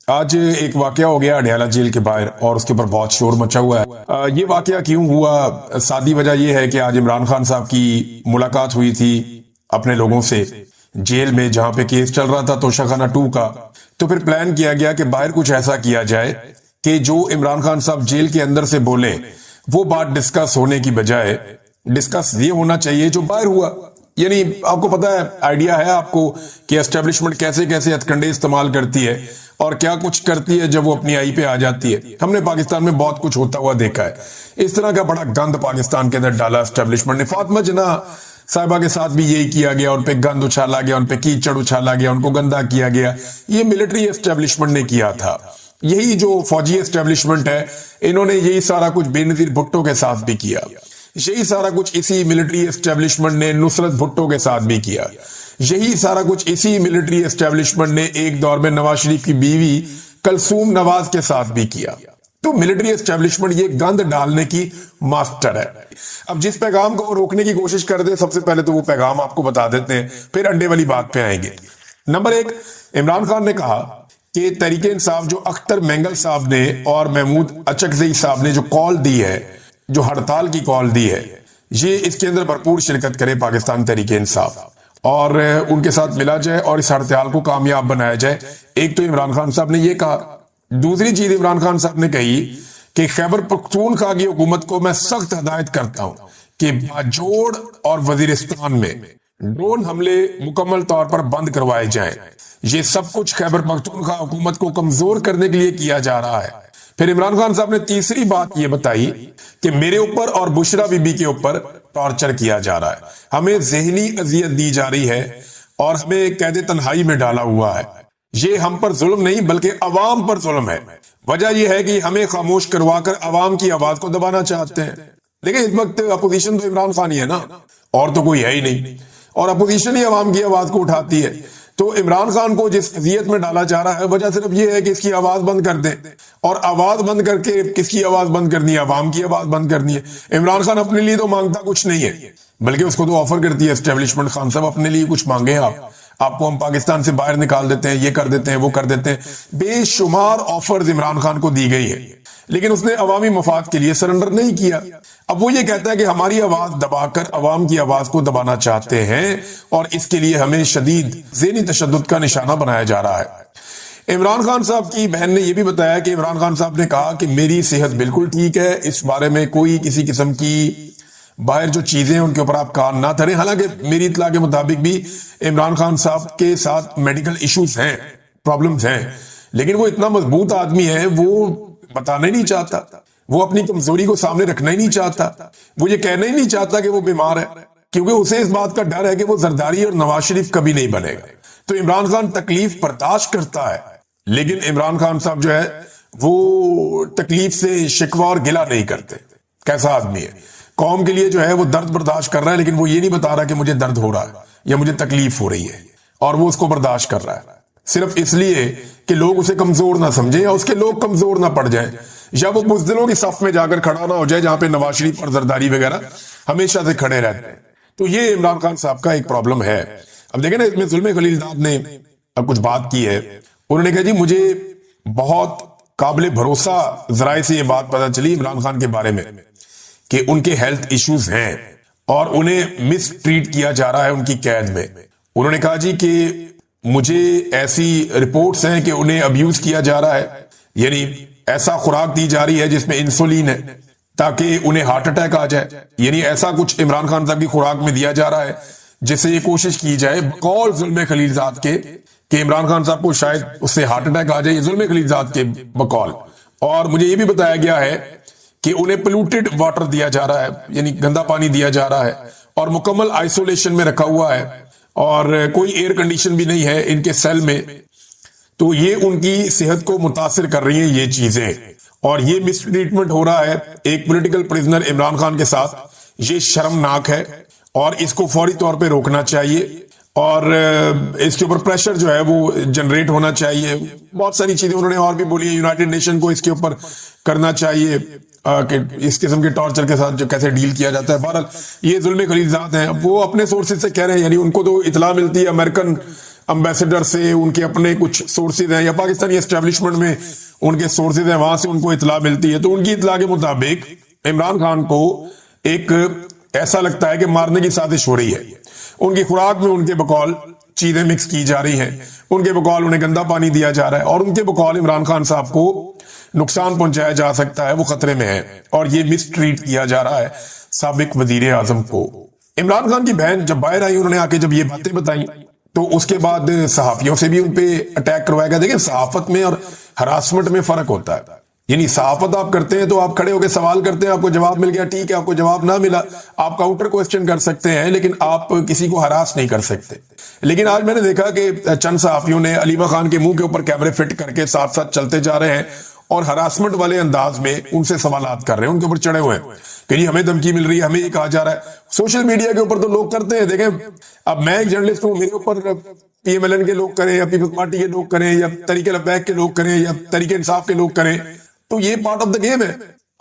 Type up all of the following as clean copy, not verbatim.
آج ایک واقعہ ہو گیا اڈیالہ جیل کے باہر اور اس کے اوپر بہت شور مچا ہوا ہے۔ یہ واقعہ کیوں ہوا؟ سادی وجہ یہ ہے کہ آج عمران خان صاحب کی ملاقات ہوئی تھی اپنے لوگوں سے جیل میں، جہاں پہ کیس چل رہا تھا توشہ خانہ 2 کا۔ تو پھر پلان کیا گیا کہ باہر کچھ ایسا کیا جائے کہ جو عمران خان صاحب جیل کے اندر سے بولے وہ بات ڈسکس ہونے کی بجائے ڈسکس یہ ہونا چاہیے جو باہر ہوا۔ یعنی آپ کو پتا ہے، آئیڈیا ہے آپ کو کہ اسٹیبلشمنٹ کیسے کیسے ہتھکنڈے استعمال کرتی ہے اور کیا کچھ کرتی ہے جب وہ اپنی آئی پہ آ جاتی ہے۔ ہم نے پاکستان میں بہت کچھ ہوتا ہوا دیکھا ہے۔ اس طرح کا بڑا گند پاکستان کے اندر ڈالا اسٹیبلشمنٹ نے۔ فاطمہ جناح صاحبہ کے ساتھ بھی یہی کیا گیا، ان پہ گند اچھالا گیا، ان پہ کیچڑ اچھالا گیا، ان کو گندا کیا گیا۔ یہ ملٹری اسٹیبلشمنٹ نے کیا تھا۔ یہی جو فوجی اسٹیبلشمنٹ ہے، انہوں نے یہی سارا کچھ بے نظیر بھٹو کے ساتھ بھی کیا۔ یہی سارا کچھ اسی ملٹری اسٹیبلشمنٹ نے نصرت بھٹو کے ساتھ بھی کیا۔ یہی سارا کچھ اسی ملٹری اسٹیبلشمنٹ نے ایک دور میں نواز شریف کی بیوی کلثوم نواز کے ساتھ بھی کیا۔ تو ملٹری اسٹیبلشمنٹ یہ گند ڈالنے کی ماسٹر ہے۔ اب جس پیغام کو روکنے کی کوشش کر دے، سب سے پہلے تو وہ پیغام آپ کو بتا دیتے ہیں، پھر انڈے والی بات پہ آئیں گے۔ نمبر 1، عمران خان نے کہا کہ تحریک انصاف جو اختر مینگل صاحب نے اور محمود اچکزئی صاحب نے جو کال دی ہے، جو ہڑتال کی کال دی ہے، یہ اس کے اندر بھرپور شرکت کرے پاکستان تحریک انصاف اور ان کے ساتھ ملا جائے اور اس ہڑتال کو کامیاب بنایا جائے۔ ایک تو عمران خان صاحب نے یہ کہا۔ دوسری چیز عمران خان صاحب نے کہی کہ خیبر پختونخوا کی حکومت کو میں سخت ہدایت کرتا ہوں کہ باجوڑ اور وزیرستان میں ڈرون حملے مکمل طور پر بند کروائے جائیں۔ یہ سب کچھ خیبر پختونخوا حکومت کو کمزور کرنے کے لیے کیا جا رہا ہے۔ پھر عمران خان صاحب نے تیسری بات یہ بتائی کہ میرے اوپر اور بشرا بی بی کے اوپر ٹارچر کیا جا رہا ہے، ہمیں ذہنی اذیت دی جا رہی ہے اور ہمیں قید تنہائی میں ڈالا ہوا ہے۔ یہ ہم پر ظلم نہیں بلکہ عوام پر ظلم ہے۔ وجہ یہ ہے کہ ہمیں خاموش کروا کر عوام کی آواز کو دبانا چاہتے ہیں۔ لیکن اس وقت اپوزیشن تو عمران خان ہی ہے نا، اور تو کوئی ہے ہی نہیں، اور اپوزیشن ہی عوام کی آواز کو اٹھاتی ہے۔ تو عمران خان کو جس اذیت میں ڈالا جا رہا ہے، وجہ صرف یہ ہے کہ اس کی آواز بند کر دیں، اور آواز بند کر کے کس کی آواز بند کرنی ہے؟ عوام کی آواز بند کرنی ہے۔ عمران خان اپنے لیے تو مانگتا کچھ نہیں ہے، بلکہ اس کو تو آفر کرتی ہے اسٹیبلشمنٹ، خان صاحب اپنے لیے کچھ مانگے آپ کو ہم پاکستان سے باہر نکال دیتے ہیں، یہ کر دیتے ہیں، وہ کر دیتے ہیں۔ بے شمار آفرز عمران خان کو دی گئی ہے، لیکن اس نے عوامی مفاد کے لیے سرنڈر نہیں کیا۔ اب وہ یہ کہتا ہے کہ ہماری آواز دبا کر عوام کی آواز کو دبانا چاہتے ہیں، اور اس کے لیے ہمیں شدید ذہنی تشدد کا نشانہ بنایا جا رہا ہے۔ عمران خان صاحب کی بہن نے یہ بھی بتایا کہ عمران خان صاحب نے کہا کہ میری صحت بالکل ٹھیک ہے، اس بارے میں کوئی کسی قسم کی باہر جو چیزیں ان کے اوپر آپ کان نہ دھریں۔ حالانکہ میری اطلاع کے مطابق بھی عمران خان صاحب کے ساتھ میڈیکل ایشوز ہیں، پرابلمز ہیں، لیکن وہ اتنا مضبوط آدمی ہے، وہ بتانا ہی نہیں چاہتا، وہ اپنی کمزوری کو سامنے رکھنا ہی نہیں چاہتا، وہ یہ کہنا ہی نہیں چاہتا کہ وہ بیمار ہے، کیونکہ اسے اس بات کا ڈر ہے کہ وہ زرداری اور نواز شریف کبھی نہیں بنے گا۔ تو عمران خان تکلیف برداشت کرتا ہے، لیکن عمران خان صاحب جو ہے وہ تکلیف سے شکوہ اور گلہ نہیں کرتے۔ کیسا آدمی ہے؟ قوم کے لیے جو ہے وہ درد برداشت کر رہا ہے، لیکن وہ یہ نہیں بتا رہا کہ مجھے درد ہو رہا ہے یا مجھے تکلیف ہو رہی ہے، اور وہ اس کو برداشت کر رہا ہے صرف اس لیے کہ لوگ اسے کمزور نہ سمجھیں یا اس کے لوگ کمزور نہ پڑ جائیں، یا وہ بزدلوں کی صف میں جا کر کھڑا نہ ہو جائے جہاں پہ نواز شریف اور زرداری وغیرہ ہمیشہ سے کھڑے رہتے ہیں۔ تو یہ عمران خان صاحب کا ایک پرابلم ہے۔ اب دیکھیں نا، اس میں زلمے خلیل زاد نے اب کچھ بات کی ہے۔ انہوں نے کہا جی مجھے بہت قابل بھروسہ ذرائع سے یہ بات پتہ چلی عمران خان کے بارے میں کہ ان کے ہیلتھ ایشوز ہیں اور انہیں مس ٹریٹ کیا جا رہا ہے ان کی قید میں۔ انہوں نے کہا جی کہ مجھے ایسی رپورٹس ہیں کہ انہیں ابیوز کیا جا رہا ہے، یعنی ایسا خوراک دی جا رہی ہے جس میں انسولین ہے تاکہ انہیں ہارٹ اٹیک آ جائے، یعنی ایسا کچھ عمران خان صاحب کی خوراک میں دیا جا رہا ہے جس سے یہ کوشش کی جائے بقول زلمے خلیل زاد کے کہ عمران خان صاحب کو شاید اس سے ہارٹ اٹیک آ جائے، یہ زلمے خلیل زاد کے بقول۔ اور مجھے یہ بھی بتایا گیا ہے کہ انہیں پلوٹڈ واٹر دیا جا رہا ہے، یعنی گندا پانی دیا جا رہا ہے، اور مکمل آئسولیشن میں رکھا ہوا ہے، اور کوئی ایئر کنڈیشن بھی نہیں ہے ان کے سیل میں۔ تو یہ ان کی صحت کو متاثر کر رہی ہیں یہ چیزیں، اور یہ مس ٹریٹمنٹ ہو رہا ہے ایک پولیٹیکل پرزنر عمران خان کے ساتھ۔ یہ شرمناک ہے اور اس کو فوری طور پہ روکنا چاہیے، اور اس کے اوپر پریشر جو ہے وہ جنریٹ ہونا چاہیے۔ بہت ساری چیزیں انہوں نے اور بھی بولی ہیں، یونائٹڈ نیشن کو اس کے اوپر کرنا چاہیے کہ اس قسم کے ٹارچر کے ساتھ جو کیسے ڈیل کیا جاتا ہے۔ بہرحال یہ ظلم خلیل زاد ہیں، وہ اپنے سورسز سے کہہ رہے ہیں، یعنی ان کو تو اطلاع ملتی ہے امریکن امبیسڈر سے, ان کے اپنے کچھ سورسز ہیں یا پاکستانی اسٹیبلشمنٹ میں ان کے سورسز ہیں, وہاں سے ان کو اطلاع ملتی ہے. تو ان کی اطلاع کے مطابق عمران خان کو ایک ایسا لگتا ہے کہ مارنے کی سازش ہو رہی ہے. ان کی خوراک میں ان کے بقول چیزیں مکس کی جا رہی ہیں, ان کے بقول انہیں گندا پانی دیا جا رہا ہے, اور ان کے بقول عمران خان صاحب کو نقصان پہنچایا جا سکتا ہے, وہ خطرے میں ہے, اور یہ مس ٹریٹ کیا جا رہا ہے سابق وزیر اعظم کو. عمران خان کی بہن جب باہر آئی, انہوں نے آ کے جب یہ باتیں بتائیں تو اس کے بعد صحافیوں سے بھی ان پہ اٹیک کروایا گیا. دیکھیں صحافت میں اور ہراسمنٹ میں فرق ہوتا ہے. یعنی صحافت آپ کرتے ہیں تو آپ کھڑے ہو کے سوال کرتے ہیں, آپ کو جواب مل گیا ٹھیک ہے, آپ کو جواب نہ ملا آپ کاؤنٹر کوسچن کر سکتے ہیں, لیکن آپ کسی کو ہراس نہیں کر سکتے. لیکن آج میں نے دیکھا کہ چند صحافیوں نے علیمہ خان کے منہ کے اوپر کیمرے فٹ کر کے ساتھ ساتھ چلتے جا رہے ہیں اور ہراسمنٹ والے انداز میں ان سے سوالات کر رہے ہیں, ان کے اوپر چڑھے ہوئے ہیں کہ جی ہمیں دھمکی مل رہی ہے, ہمیں یہ کہا جا رہا ہے. سوشل میڈیا کے اوپر تو لوگ کرتے ہیں. دیکھیں اب میں ایک جرنلسٹ ہوں, میرے اوپر پی ایم ایل این کے لوگ کریں یا پیپلز پارٹی کے لوگ کریں یا تحریک لبیک کے لوگ کریں یا تحریک انصاف کے لوگ کریں, تو یہ پارٹ آف دا گیم ہے.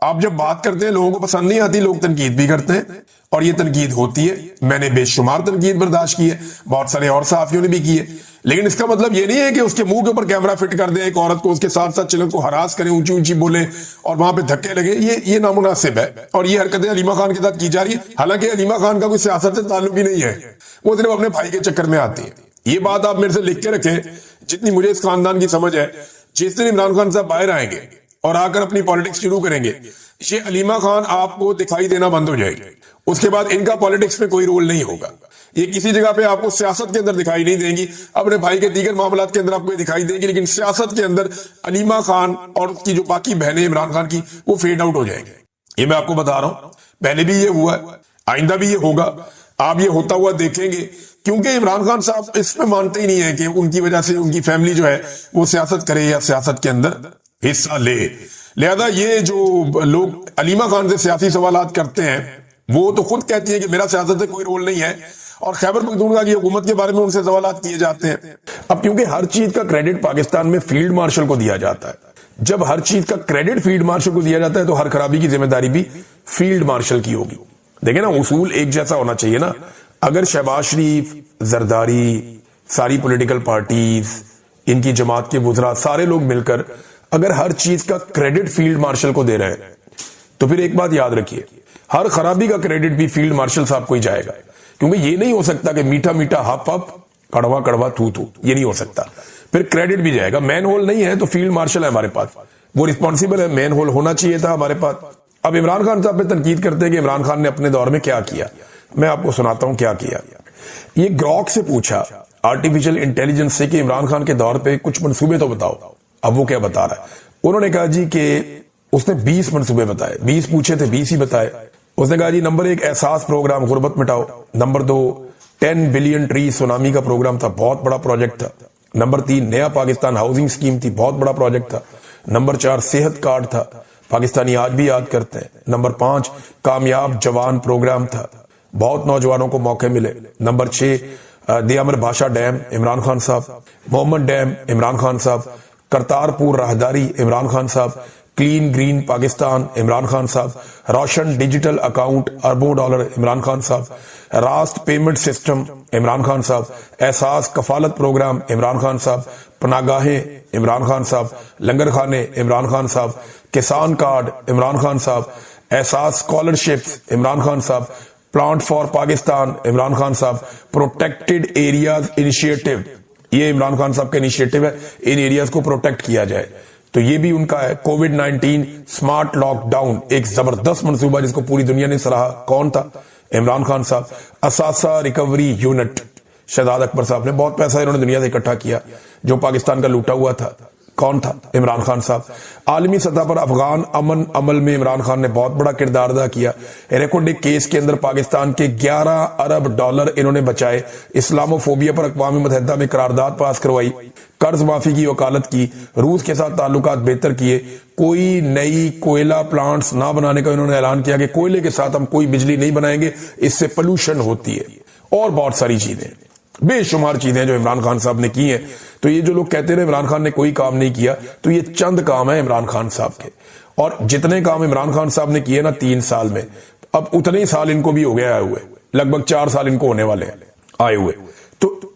آپ جب بات کرتے ہیں لوگوں کو پسند نہیں آتی, لوگ تنقید بھی کرتے ہیں, اور یہ تنقید ہوتی ہے. میں نے بے شمار تنقید برداشت کی ہے, بہت سارے اور صحافیوں نے بھی کی ہے, لیکن اس کا مطلب یہ نہیں ہے کہ اس کے منہ کے اوپر کیمرہ فٹ کر دیں ایک عورت کو, اس کے ساتھ ساتھ چلیں کو ہراس کریں, اونچی اونچی بولیں اور وہاں پہ دھکے لگے. یہ نامناسب ہے, اور یہ حرکتیں علیمہ خان کے ساتھ کی جا رہی ہیں. حالانکہ علیمہ خان کا کوئی سیاست سے تعلق ہی نہیں ہے, وہ صرف اپنے بھائی کے چکر میں آتی ہے. یہ بات آپ میرے سے لکھ کے رکھیں, جتنی مجھے اس خاندان کی سمجھ ہے, جس دن عمران خان صاحب باہر آئیں گے اور آ کر اپنی پالیٹکس شروع کریں گے, یہ علیمہ خان آپ کو دکھائی دینا بند ہو جائے گی. اس کے بعد ان کا پالیٹکس میں کوئی رول نہیں ہوگا. یہ کسی جگہ پہ آپ کو سیاست کے اندر دکھائی نہیں دیں گی, اپنے بھائی کے دیگر معاملات کے اندر آپ کو دکھائی دیں گی, لیکن سیاست کے اندر علیمہ خان اور اس کی جو باقی بہنیں عمران خان کی, وہ فیڈ آؤٹ ہو جائیں گے. یہ میں آپ کو بتا رہا ہوں, پہلے بھی یہ ہوا ہے, آئندہ بھی یہ ہوگا. آپ یہ ہوتا ہوا دیکھیں گے, کیونکہ عمران خان صاحب اس میں مانتے ہی نہیں ہے کہ ان کی وجہ سے ان کی فیملی جو ہے وہ سیاست کرے یا سیاست کے اندر حصہ لے. لہذا یہ جو لوگ علیمہ خان سے سیاسی سوالات کرتے ہیں, وہ تو خود کہتی ہیں کہ میرا سیاست سے کوئی رول نہیں ہے, اور خیبر پختونخوا کی حکومت کے بارے میں ان سے سوالات کیے جاتے ہیں. اب کیونکہ ہر چیز کا کریڈٹ پاکستان میں فیلڈ مارشل کو دیا جاتا ہے, جب ہر چیز کا کریڈٹ فیلڈ مارشل کو دیا جاتا ہے تو ہر خرابی کی ذمہ داری بھی فیلڈ مارشل کی ہوگی. دیکھیں نا, اصول ایک جیسا ہونا چاہیے نا. اگر شہباز شریف, زرداری, ساری پولیٹیکل پارٹیز, ان کی جماعت کے وزراء, سارے لوگ مل کر اگر ہر چیز کا کریڈٹ فیلڈ مارشل کو دے رہے ہیں, تو پھر ایک بات یاد رکھیے, ہر خرابی کا کریڈٹ بھی فیلڈ مارشل صاحب کو ہی جائے گا. کیونکہ یہ نہیں ہو سکتا کہ میٹھا میٹھا ہپ ہپ کڑوا کڑوا تھو تھو, یہ نہیں ہو سکتا. پھر کریڈٹ بھی جائے گا. مین ہول نہیں ہے تو فیلڈ مارشل ہے ہمارے پاس, وہ رسپانسیبل ہے, مین ہول ہونا چاہیے تھا ہمارے پاس. اب عمران خان صاحب پہ تنقید کرتے ہیں کہ عمران خان نے اپنے دور میں کیا کیا. میں آپ کو سناتا ہوں کیا کیا. یہ گروک سے پوچھا, آرٹیفیشل انٹیلیجنس سے, کہ عمران خان کے دور پہ کچھ منصوبے تو بتاؤ. اب وہ کیا بتا رہا ہے؟ انہوں نے کہا جی کہ اس نے 20 منصوبے بتائے. 20 پوچھے تھے, 20 ہی بتائے. اس نے کہا جی نمبر 1 احساس پروگرام, غربت مٹاؤ. نمبر 2 10 بلین ٹری سونامی کا پروگرام تھا, بہت بڑا پروجیکٹ تھا. نمبر 3 نیا پاکستان ہاؤسنگ سکیم تھی, بہت بڑا پروجیکٹ تھا. نمبر 4 صحت کارڈ تھا, پاکستانی آج بھی یاد کرتے ہیں. نمبر 5 کامیاب جوان پروگرام تھا, بہت نوجوانوں کو موقع ملے. نمبر 6 دیامر بھاشا ڈیم, عمران خان صاحب. محمد ڈیم, عمران خان صاحب. کرتارپور راہداری, عمران خان صاحب. کلین گرین پاکستان, عمران خان صاحب. روشن ڈیجیٹل اکاؤنٹ, اربوں ڈالر, عمران خان صاحب. راست پیمنٹ سسٹم, عمران خان صاحب. احساس کفالت پروگرام, عمران خان صاحب. پناگاہیں, عمران خان صاحب. لنگر خانے, عمران خان صاحب. کسان کارڈ, عمران خان صاحب. احساس اسکالرشپس, عمران خان صاحب. پلانٹ فار پاکستان, عمران خان صاحب. پروٹیکٹڈ ایریاز انیشیٹو, یہ عمران خان صاحب کا انیشیٹو ہے, ان ایریاز کو پروٹیکٹ کیا جائے, تو یہ بھی ان کا ہے. کووڈ 19 سمارٹ لاک ڈاؤن, ایک زبردست منصوبہ جس کو پوری دنیا نے سراہا. کون تھا؟ عمران خان صاحب. اثاثہ ریکوری یونٹ, شہزاد اکبر صاحب نے بہت پیسہ انہوں نے دنیا سے اکٹھا کیا, جو پاکستان کا لوٹا ہوا تھا. کون تھا؟ عمران خان صاحب. عالمی سطح پر افغان امن عمل میں عمران خان نے بہت بڑا کردار ادا کیا. ریکارڈ کیس کے اندر پاکستان کے 11 ارب ڈالر انہوں نے بچائے. اسلامو فوبیا پر اقوام متحدہ میں قرارداد پاس کروائی. قرض معافی کی وکالت کی. روس کے ساتھ تعلقات بہتر کیے. کوئی نئی کوئلہ پلانٹس نہ بنانے کا انہوں نے اعلان کیا کہ کوئلے کے ساتھ ہم کوئی بجلی نہیں بنائیں گے, اس سے پولوشن ہوتی ہے. اور بہت ساری چیزیں, بے شمار چیزیں جو عمران خان صاحب نے کی ہیں. تو یہ جو لوگ کہتے ہیں عمران خان نے کوئی کام نہیں کیا, تو یہ چند کام ہیں عمران خان صاحب کے. اور جتنے کام عمران خان صاحب نے کیے نا 3 سال میں, اب اتنے ہی سال ان کو بھی ہو گئے آئے ہوئے, لگ بھگ 4 سال ان کو ہونے والے ہیں آئے ہوئے. تو